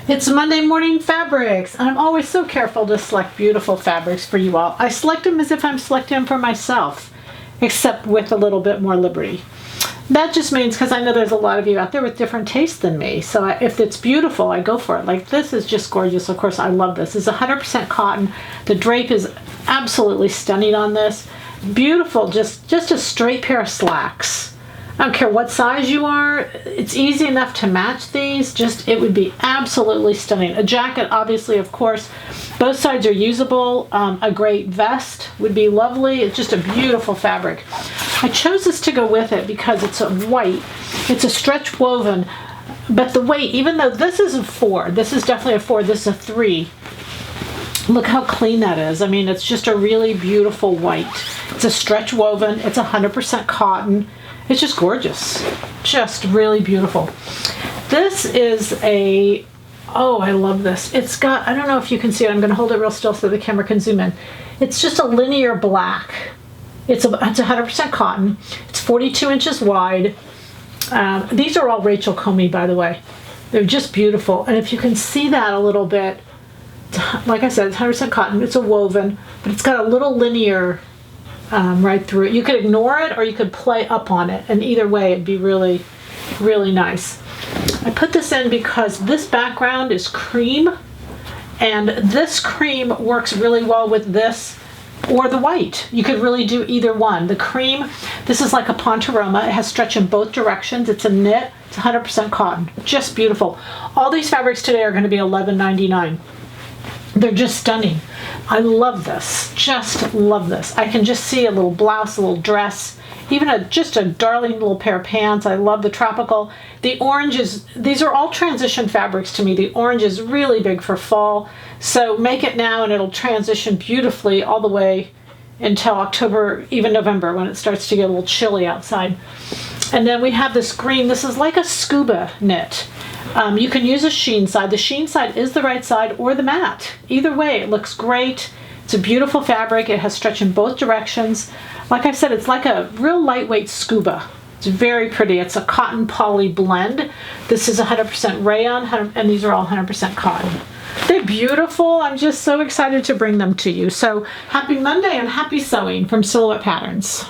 It's Monday Morning Fabrics, and I'm always so careful to select beautiful fabrics for you all. I select them as if I'm selecting them for myself, except with a little bit more liberty. That just means because I know there's a lot of you out there with different tastes than me, so if it's beautiful, I go for it. Like this is just gorgeous. Of course, I love this. It's 100% cotton. The drape is absolutely stunning on this. Beautiful, just a straight pair of slacks. I don't care what size you are, it's easy enough to match these. It would be absolutely stunning. A jacket, obviously, of course, both sides are usable. A great vest would be lovely. It's just a beautiful fabric. I chose this to go with it because it's a white. It's a stretch woven, but the weight, even though this is a 4, this is definitely a 4, this is a 3. Look how clean that is. I mean, it's just a really beautiful white. It's a stretch woven. It's 100% cotton. It's just gorgeous. Just really beautiful. This is oh, I love this. It's got, I don't know if you can see it. I'm going to hold it real still so the camera can zoom in. It's just a linear black. It's 100% cotton. It's 42 inches wide. These are all Rachel Comey, by the way. They're just beautiful. And if you can see that a little bit, like I said, it's 100% cotton. It's a woven, but it's got a little linear right through it. You could ignore it or you could play up on it, and either way it'd be really, really nice. I put this in because this background is cream, and this cream works really well with this or the white. You could really do either one. The cream, this is like a pontoroma. It has stretch in both directions. It's a knit. It's 100% cotton. Just beautiful. All these fabrics today are going to be $11.99. They're just stunning. I love this. Just love this. I can just see a little blouse, a little dress, even just a darling little pair of pants. I love the tropical. The orange is, these are all transition fabrics to me. The orange is really big for fall. So make it now and it'll transition beautifully all the way until October, even November, when it starts to get a little chilly outside. And then we have this green. This is like a scuba knit. You can use a sheen side. The sheen side is the right side or the matte. Either way, it looks great. It's a beautiful fabric. It has stretch in both directions. Like I said, it's like a real lightweight scuba. It's very pretty. It's a cotton poly blend. This is 100% rayon, and these are all 100% cotton. They're beautiful. I'm just so excited to bring them to you. So happy Monday and happy sewing from Silhouette Patterns.